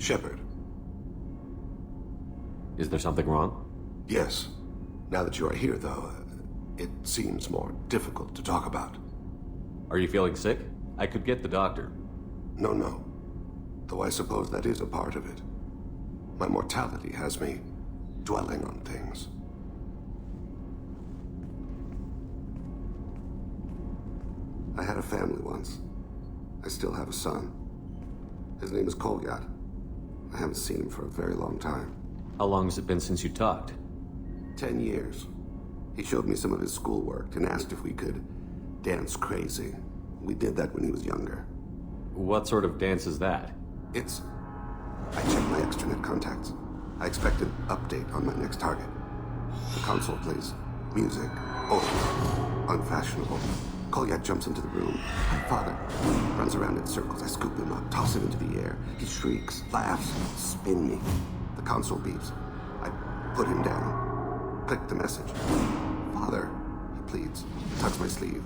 Shepard. Is there something wrong? Yes. Now that you are here, though, it seems more difficult to talk about. Are you feeling sick? I could get the doctor. No. Though I suppose that is a part of it. My mortality has me dwelling on things. I had a family once. I still have a son. His name is Kolyat. I haven't seen him for a very long time. How long has it been since you talked? 10 years. He showed me some of his schoolwork and asked if we could dance crazy. We did that when he was younger. What sort of dance is that? I checked my extranet contacts. I expect an update on my next target. The console plays music. Oh, unfashionable. Kolyat jumps into the room. My father runs around in circles. I scoop him up, toss him into the air. He shrieks, laughs, spin me. The console beeps. I put him down. Click the message. Father, he pleads, tugs my sleeve.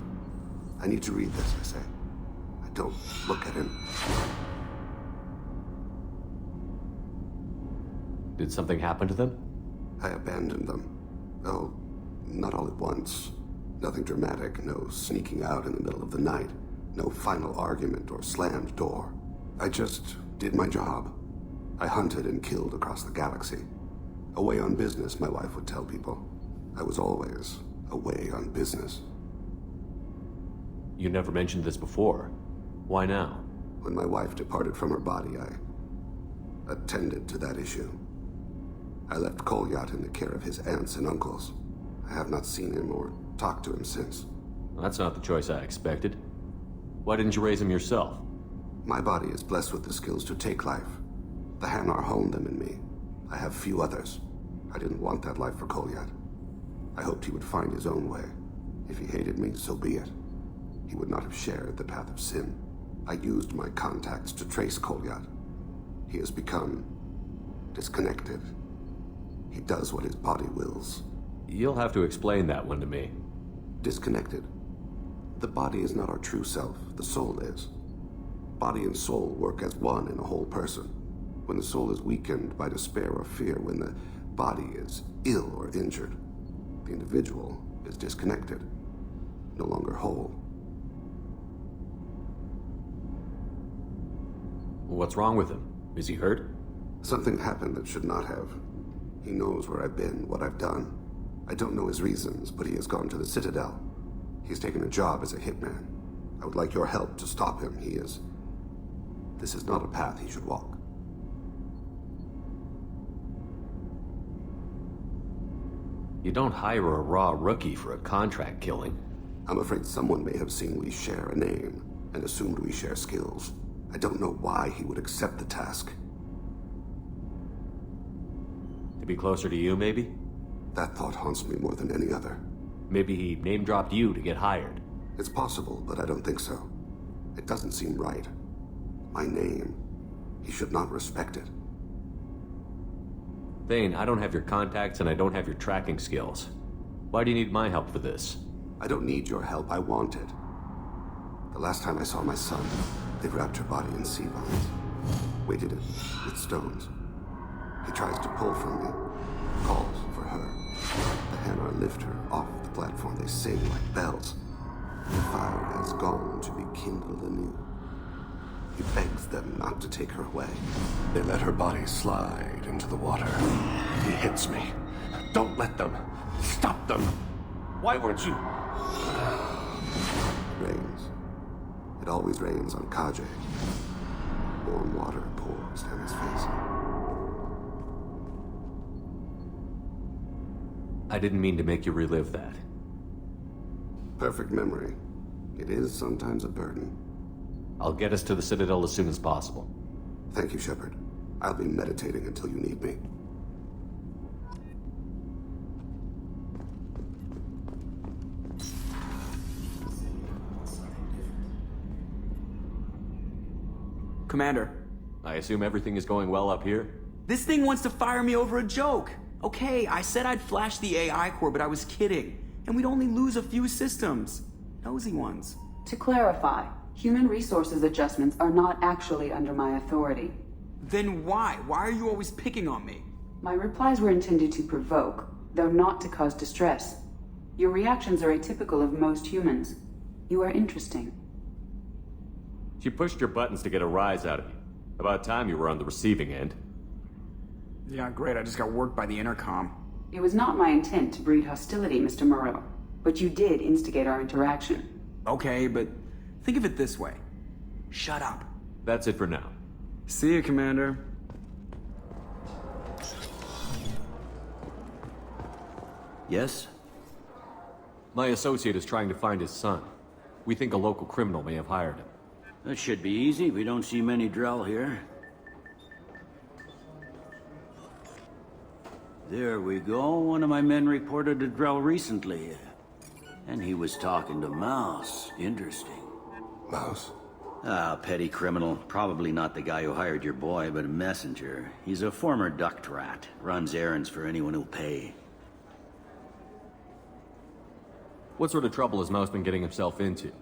I need to read this, I say. I don't look at him. Did something happen to them? I abandoned them. Oh, not all at once. Nothing dramatic, no sneaking out in the middle of the night, no final argument or slammed door. I just did my job. I hunted and killed across the galaxy. Away on business, my wife would tell people. I was always away on business. You never mentioned this before. Why now? When my wife departed from her body, I attended to that issue. I left Kolyat in the care of his aunts and uncles. I have not seen him or talked to him since. Well, that's not the choice I expected. Why didn't you raise him yourself? My body is blessed with the skills to take life. The Hanar honed them in me. I have few others. I didn't want that life for Kolyat. I hoped he would find his own way. If he hated me, so be it. He would not have shared the path of sin. I used my contacts to trace Kolyat. He has become disconnected. He does what his body wills. You'll have to explain that one to me. Disconnected. The body is not our true self, the soul is. Body and soul work as one in a whole person. When the soul is weakened by despair or fear, when the body is ill or injured, the individual is disconnected, no longer whole. What's wrong with him? Is he hurt? Something happened that should not have. He knows where I've been, what I've done. I don't know his reasons, but he has gone to the Citadel. He's taken a job as a hitman. I would like your help to stop him. This is not a path he should walk. You don't hire a raw rookie for a contract killing. I'm afraid someone may have seen we share a name and assumed we share skills. I don't know why he would accept the task. To be closer to you, maybe? That thought haunts me more than any other. Maybe he name-dropped you to get hired. It's possible, but I don't think so. It doesn't seem right. My name. He should not respect it. Thane, I don't have your contacts and I don't have your tracking skills. Why do you need my help for this? I don't need your help. I want it. The last time I saw my son, they wrapped her body in sea vines, weighted it with stones. He tries to pull from me, calls for her. The Hanar lift her off the platform. They sing like bells. The fire has gone to be kindled anew. He begs them not to take her away. They let her body slide into the water. He hits me. Don't let them. Stop them. Why weren't you? It rains. It always rains on Kaje. Warm water pours down his face. I didn't mean to make you relive that. Perfect memory. It is sometimes a burden. I'll get us to the Citadel as soon as possible. Thank you, Shepard. I'll be meditating until you need me. Commander. I assume everything is going well up here? This thing wants to fire me over a joke. Okay, I said I'd flash the AI core, but I was kidding. And we'd only lose a few systems. Nosy ones. To clarify, human resources adjustments are not actually under my authority. Then why? Why are you always picking on me? My replies were intended to provoke, though not to cause distress. Your reactions are atypical of most humans. You are interesting. She pushed your buttons to get a rise out of you. About time you were on the receiving end. Yeah, great. I just got worked by the intercom. It was not my intent to breed hostility, Mr. Moreau, but you did instigate our interaction. Okay, but think of it this way. Shut up. That's it for now. See you, Commander. Yes? My associate is trying to find his son. We think a local criminal may have hired him. That should be easy. We don't see many Drell here. There we go. One of my men reported a Drell recently. And he was talking to Mouse. Interesting. Mouse? Ah, petty criminal. Probably not the guy who hired your boy, but a messenger. He's a former duct rat. Runs errands for anyone who'll pay. What sort of trouble has Mouse been getting himself into?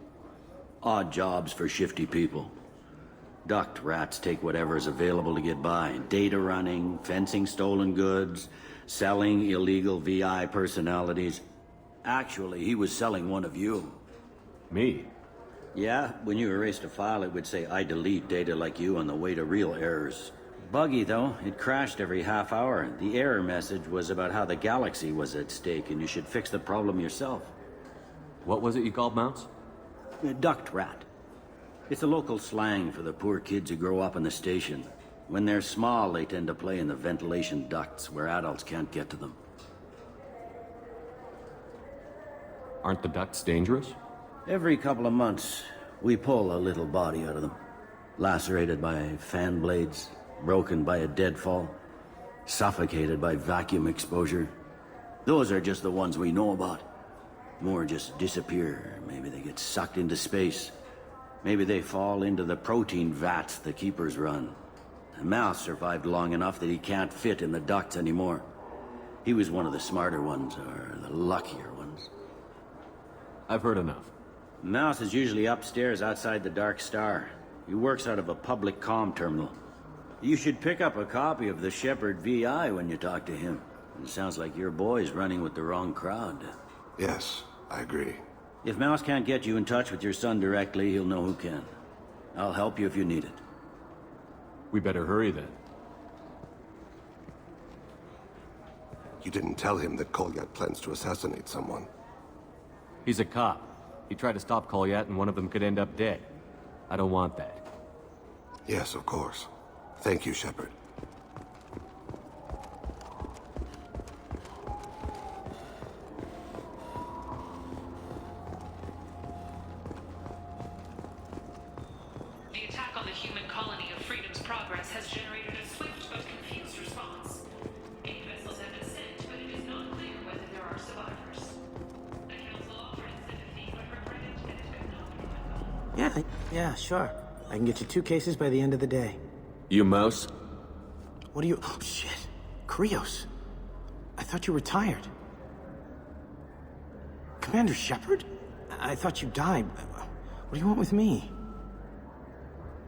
Odd jobs for shifty people. Duct rats take whatever is available to get by. Data running, fencing stolen goods, selling illegal VI personalities. Actually, he was selling one of you. Me? Yeah, when you erased a file, it would say, I delete data like you on the way to real errors. Buggy, though. It crashed every half hour. The error message was about how the galaxy was at stake, and you should fix the problem yourself. What was it you called Mouse? A duct rat. It's a local slang for the poor kids who grow up in the station. When they're small, they tend to play in the ventilation ducts where adults can't get to them. Aren't the ducts dangerous? Every couple of months, we pull a little body out of them. Lacerated by fan blades, broken by a deadfall, suffocated by vacuum exposure. Those are just the ones we know about. More just disappear. Maybe they get sucked into space. Maybe they fall into the protein vats the keepers run. The Mouse survived long enough that he can't fit in the ducts anymore. He was one of the smarter ones, or the luckier ones. I've heard enough. Mouse is usually upstairs outside the Dark Star. He works out of a public comm terminal. You should pick up a copy of the Shepard VI when you talk to him. It sounds like your boy's running with the wrong crowd. Yes, I agree. If Mouse can't get you in touch with your son directly, he'll know who can. I'll help you if you need it. We better hurry then. You didn't tell him that Kolyat plans to assassinate someone. He's a cop. He tried to stop Kolyat and one of them could end up dead. I don't want that. Yes, of course. Thank you, Shepard. The attack on the human colony of Freedom's Progress has generated a swift but confused response. 8 vessels have been sent, but it is not clear whether there are survivors. The council offered sympathy, but regretted that it could not provide one. Yeah, sure. I can get you 2 cases by the end of the day. You Mouse? What are you... Oh, shit. Krios. I thought you retired. Commander Shepard? I thought you died. What do you want with me?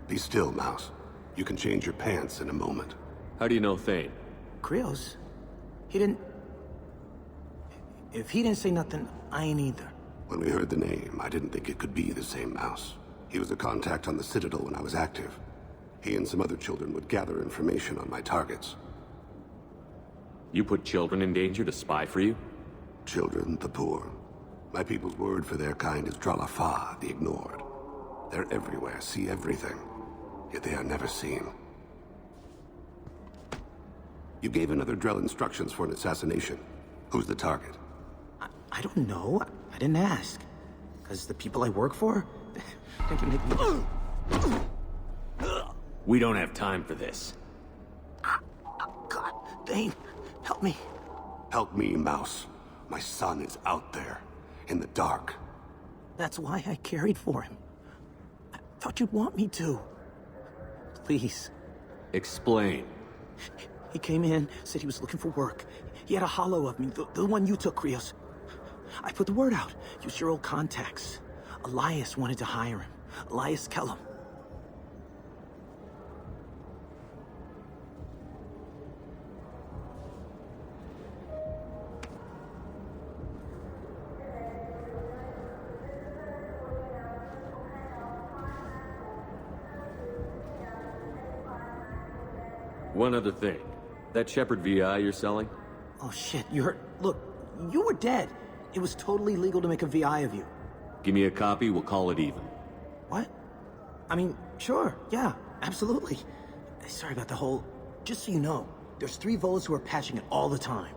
Be still, Mouse. You can change your pants in a moment. How do you know Thane? Krios? He didn't... If he didn't say nothing, I ain't either. When we heard the name, I didn't think it could be the same Mouse. He was a contact on the Citadel when I was active. He and some other children would gather information on my targets. You put children in danger to spy for you? Children, the poor. My people's word for their kind is Dralafa, the ignored. They're everywhere, see everything. Yet they are never seen. You gave another Drell instructions for an assassination. Who's the target? I don't know. I didn't ask. Because the people I work for... they can make me... We don't have time for this. God, Thane, help me. Help me, Mouse. My son is out there, in the dark. That's why I carried for him. I thought you'd want me to. Please. Explain. He came in, said he was looking for work. He had a hollow of me, the one you took, Krios. I put the word out. Use your old contacts. Elias wanted to hire him. Elias Kellum. One other thing. That Shepard VI you're selling? Oh shit, you heard? Look, you were dead. It was totally legal to make a VI of you. Give me a copy, we'll call it even. What? I mean, sure, yeah, absolutely. Sorry about the whole... Just so you know, there's 3 Volas who are patching it all the time.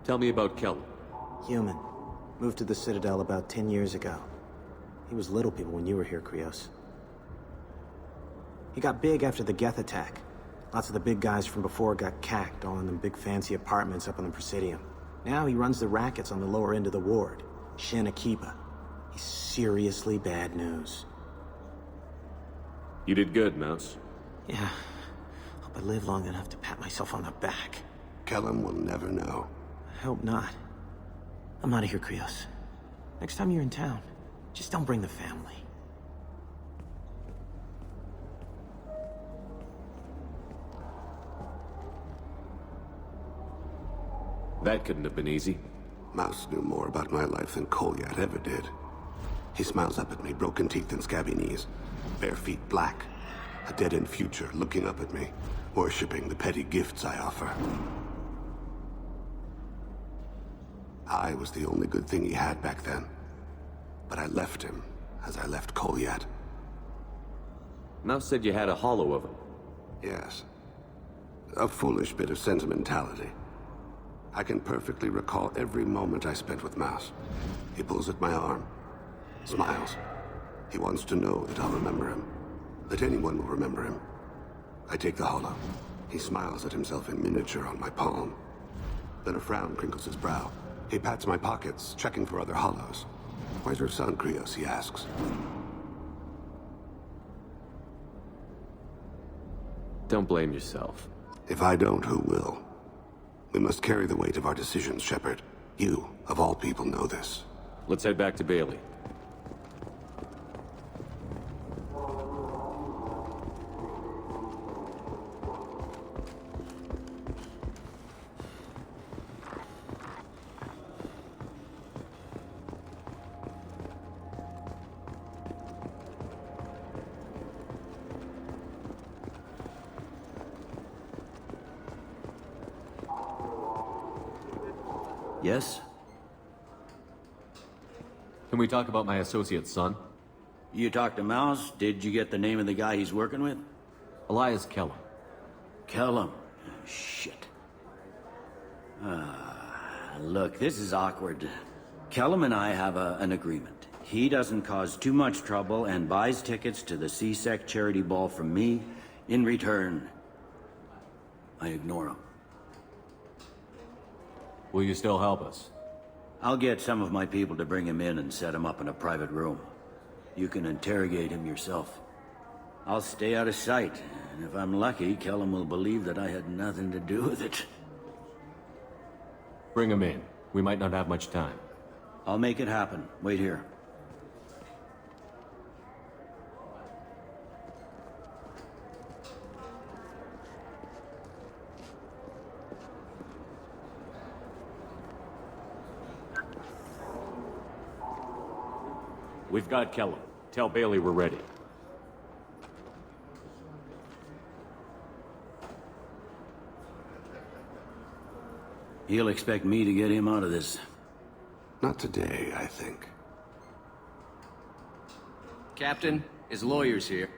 Tell me about Kellum. Human. Moved to the Citadel about 10 years ago. He was little people when you were here, Krios. He got big after the Geth attack. Lots of the big guys from before got cacked, all in them big fancy apartments up on the Presidium. Now he runs the rackets on the lower end of the ward. Shin Akiba. He's seriously bad news. You did good, Mouse. Yeah. Hope I live long enough to pat myself on the back. Kellum will never know. I hope not. I'm out of here, Krios. Next time you're in town, just don't bring the family. That couldn't have been easy. Mouse knew more about my life than Kolyat ever did. He smiles up at me, broken teeth and scabby knees. Bare feet black. A dead-end future looking up at me, worshipping the petty gifts I offer. I was the only good thing he had back then. But I left him, as I left Kolyat. Mouse said you had a hollow of him. Yes. A foolish bit of sentimentality. I can perfectly recall every moment I spent with Mouse. He pulls at my arm, smiles. He wants to know that I'll remember him, that anyone will remember him. I take the hollow. He smiles at himself in miniature on my palm. Then a frown crinkles his brow. He pats my pockets, checking for other hollows. Where's your son, Krios? He asks. Don't blame yourself. If I don't, who will? We must carry the weight of our decisions, Shepard. You, of all people, know this. Let's head back to Bailey. Yes? Can we talk about my associate's son? You talked to Mouse? Did you get the name of the guy he's working with? Elias Kellum. Kellum. Shit. Look, this is awkward. Kellum and I have an agreement. He doesn't cause too much trouble and buys tickets to the C-Sec charity ball from me. In return, I ignore him. Will you still help us? I'll get some of my people to bring him in and set him up in a private room. You can interrogate him yourself. I'll stay out of sight, and if I'm lucky, Kellum will believe that I had nothing to do with it. Bring him in. We might not have much time. I'll make it happen. Wait here. We've got Kellum. Tell Bailey we're ready. He'll expect me to get him out of this. Not today, I think. Captain, his lawyer's here.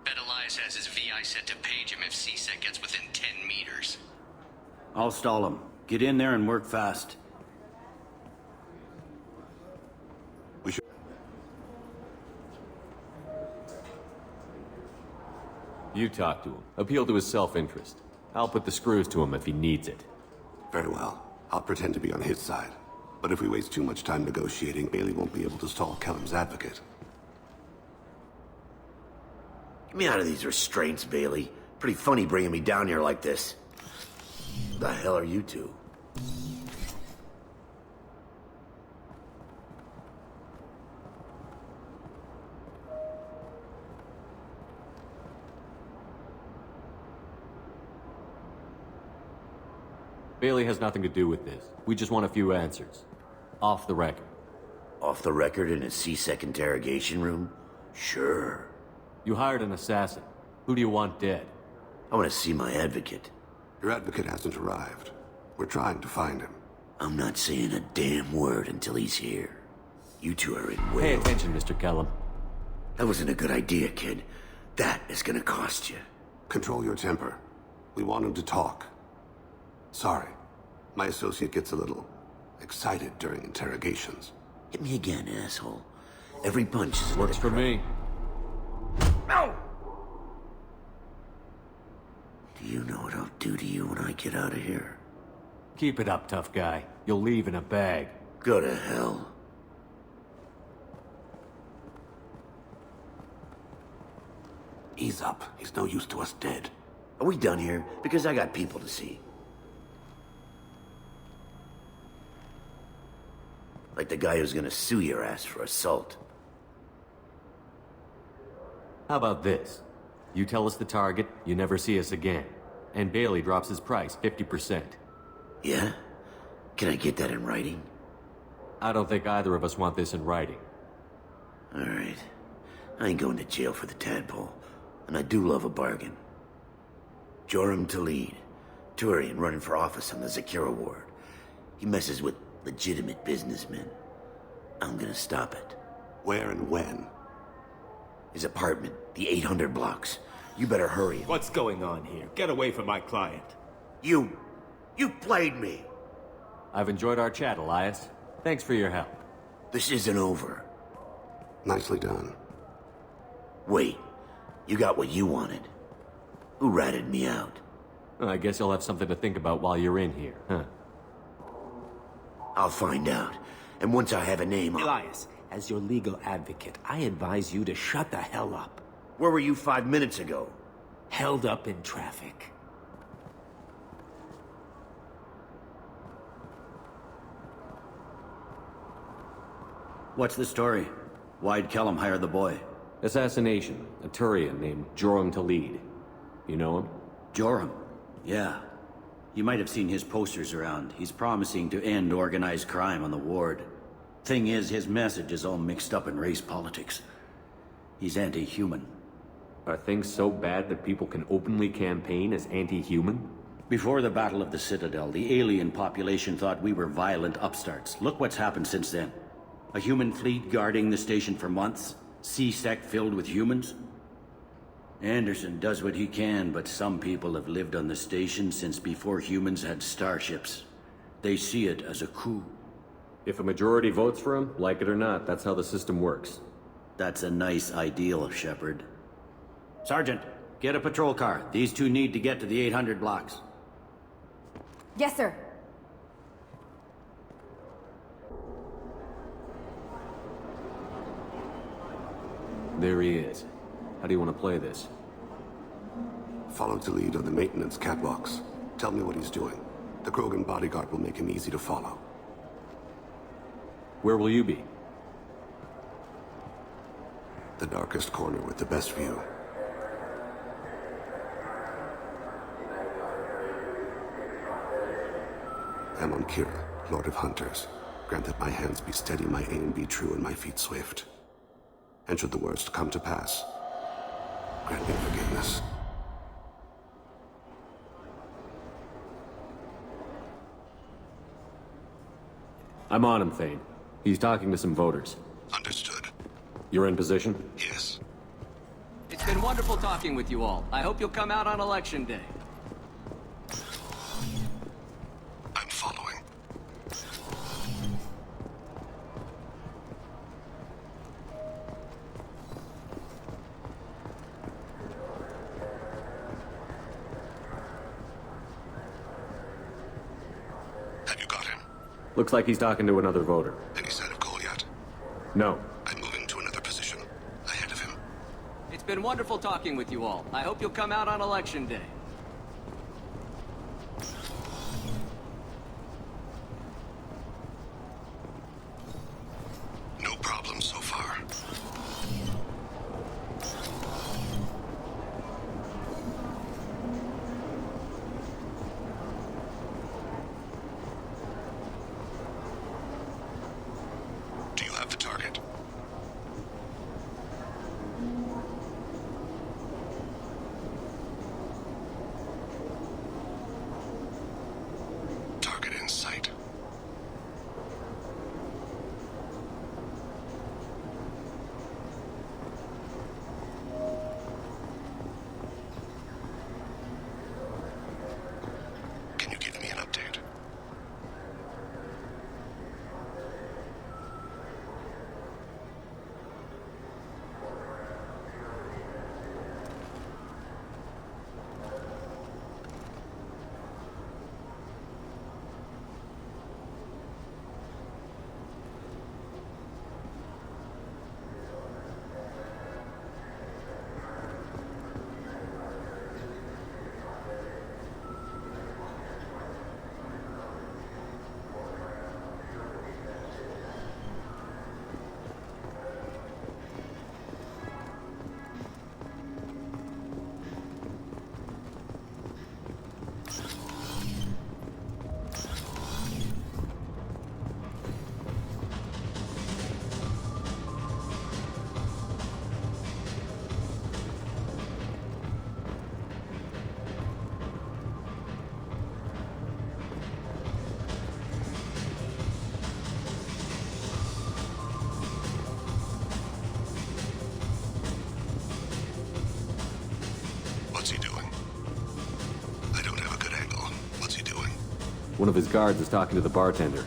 Bet Elias has his VI set to page him if C-Sec gets within 10 meters. I'll stall him. Get in there and work fast. We should... You talk to him. Appeal to his self-interest. I'll put the screws to him if he needs it. Very well. I'll pretend to be on his side. But if we waste too much time negotiating, Bailey won't be able to stall Kellum's advocate. Get me out of these restraints, Bailey. Pretty funny bringing me down here like this. The hell are you two? Bailey has nothing to do with this. We just want a few answers. Off the record. Off the record in a C-Sec interrogation room? Sure. You hired an assassin. Who do you want dead? I want to see my advocate. Your advocate hasn't arrived. We're trying to find him. I'm not saying a damn word until he's here. You two are in Pay way. attention, Mr. Kellum. That wasn't a good idea, kid. That is gonna cost you. Control your temper. We want him to talk. Sorry. My associate gets a little excited during interrogations. Hit me again, asshole. Every punch is Works for me. No! Do you know what I'll do to you when I get out of here? Keep it up, tough guy. You'll leave in a bag. Go to hell. Ease up. He's no use to us dead. Are we done here? Because I got people to see. Like the guy who's gonna sue your ass for assault. How about this? You tell us the target, you never see us again. And Bailey drops his price 50%. Yeah? Can I get that in writing? I don't think either of us want this in writing. Alright. I ain't going to jail for the tadpole. And I do love a bargain. Joram Talid, Turian running for office on the Zakira ward. He messes with legitimate businessmen. I'm gonna stop it. Where and when? His apartment, the 800 blocks. You better hurry. What's going on here? Get away from my client. You played me. I've enjoyed our chat, Elias. Thanks for your help. This isn't over. Nicely done. Wait, you got what you wanted. Who ratted me out? I guess you'll have something to think about while you're in here, huh? I'll find out. And once I have a name, Elias, as your legal advocate, I advise you to shut the hell up. Where were you 5 minutes ago? Held up in traffic. What's the story? Why'd Kellum hire the boy? Assassination. A Turian named Joram Talid. You know him? Joram? Yeah. You might have seen his posters around. He's promising to end organized crime on the ward. Thing is, his message is all mixed up in race politics. He's anti-human. Are things so bad that people can openly campaign as anti-human? Before the Battle of the Citadel, the alien population thought we were violent upstarts. Look what's happened since then. A human fleet guarding the station for months. C-Sec filled with humans. Anderson does what he can, but some people have lived on the station since before humans had starships. They see it as a coup. If a majority votes for him, like it or not, that's how the system works. That's a nice ideal, Shepard. Sergeant, get a patrol car. These two need to get to the 800 blocks. Yes, sir. There he is. How do you want to play this? Follow the lead on the maintenance catwalks. Tell me what he's doing. The Krogan bodyguard will make him easy to follow. Where will you be? The darkest corner with the best view. Amon Kira, Lord of Hunters. Grant that my hands be steady, my aim be true, and my feet swift. And should the worst come to pass, grant me forgiveness. I'm on him, Thane. He's talking to some voters. Understood. You're in position? Yes. It's been wonderful talking with you all. I hope you'll come out on Election Day. I'm following. Have you got him? Looks like he's talking to another voter. Any sign of Cole yet? No. I'm moving to another position. Ahead of him. It's been wonderful talking with you all. I hope you'll come out on Election Day. No problem so far. Do you have the target? One of his guards is talking to the bartender.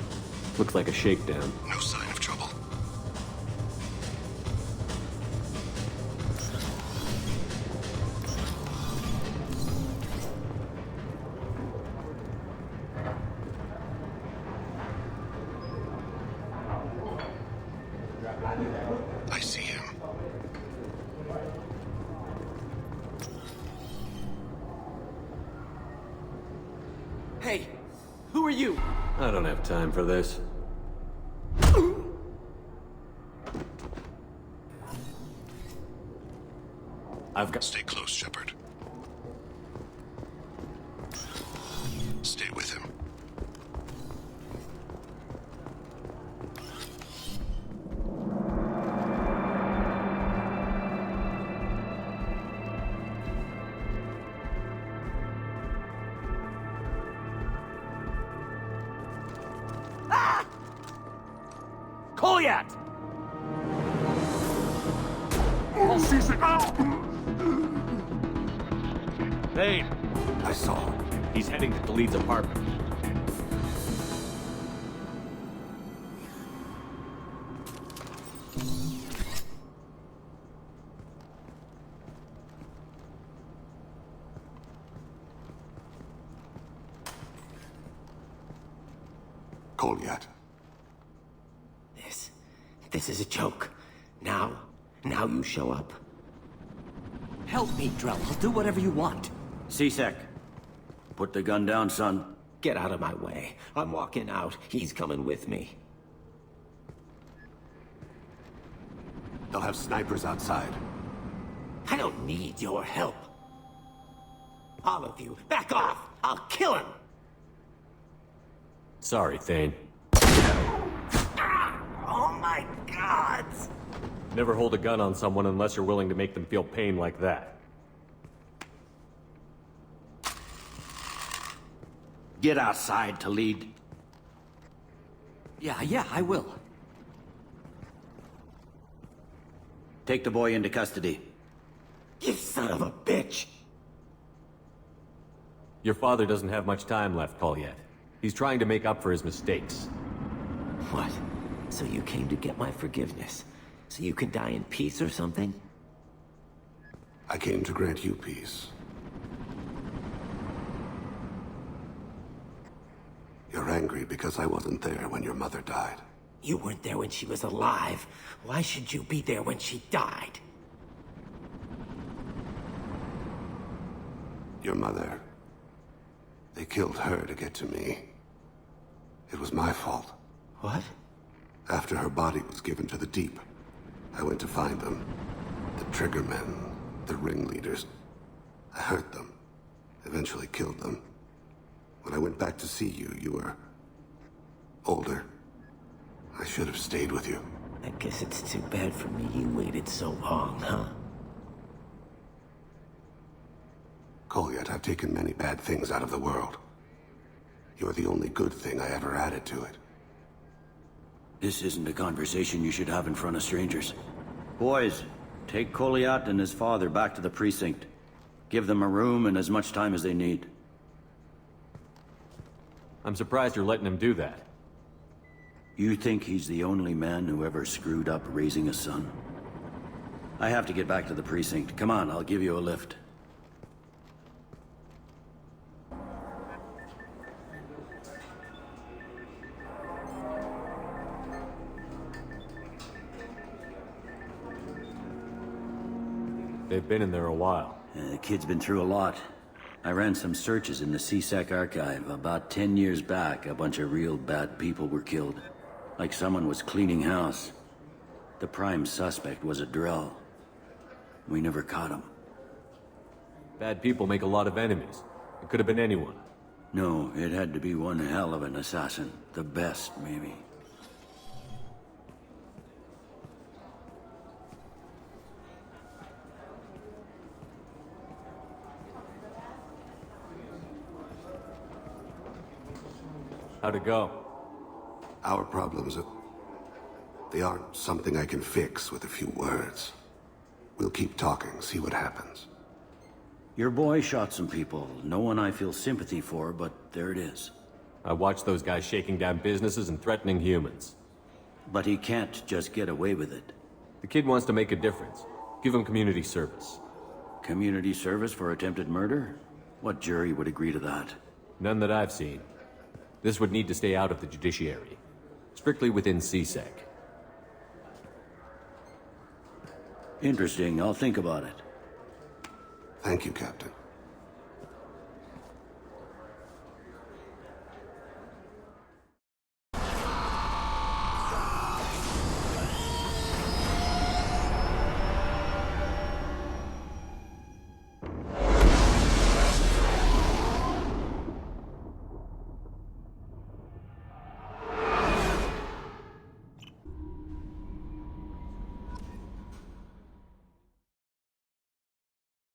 Looks like a shakedown. No sign of trouble. I see him. Hey, who are you? I don't have time for this. I've got... Stay close, Shepard. Stay with him. Goliath! I'll seize it now! Thane, I saw. He's heading to Khalid's apartment. Goliath. This is a joke. Now you show up. Help me, Drell. I'll do whatever you want. C-Sec, put the gun down, son. Get out of my way. I'm walking out. He's coming with me. They'll have snipers outside. I don't need your help. All of you, back off! I'll kill him! Sorry, Thane. Oh my God! Never hold a gun on someone unless you're willing to make them feel pain like that. Get outside to lead. Yeah, I will. Take the boy into custody. You son of a bitch! Your father doesn't have much time left, Goliath. He's trying to make up for his mistakes. What? So you came to get my forgiveness? So you can die in peace or something? I came to grant you peace. You're angry because I wasn't there when your mother died. You weren't there when she was alive. Why should you be there when she died? Your mother. They killed her to get to me. It was my fault. What? After her body was given to the deep, I went to find them. The triggermen, the ringleaders. I hurt them. Eventually killed them. When I went back to see you, you were... older. I should have stayed with you. I guess it's too bad for me you waited so long, huh? Goliath, I've taken many bad things out of the world. You're the only good thing I ever added to it. This isn't a conversation you should have in front of strangers. Boys, take Goliath and his father back to the precinct. Give them a room and as much time as they need. I'm surprised you're letting him do that. You think he's the only man who ever screwed up raising a son? I have to get back to the precinct. Come on, I'll give you a lift. They've been in there a while. The kid's been through a lot. I ran some searches in the C-Sec archive. About 10 years back, a bunch of real bad people were killed. Like someone was cleaning house. The prime suspect was a Drell. We never caught him. Bad people make a lot of enemies. It could have been anyone. No, it had to be one hell of an assassin. The best, maybe. How'd it go? Our problems are... they aren't something I can fix with a few words. We'll keep talking, see what happens. Your boy shot some people. No one I feel sympathy for, but there it is. I watched those guys shaking down businesses and threatening humans. But he can't just get away with it. The kid wants to make a difference. Give him community service. Community service for attempted murder? What jury would agree to that? None that I've seen. This would need to stay out of the judiciary. Strictly within CSEC. Interesting. I'll think about it. Thank you, Captain.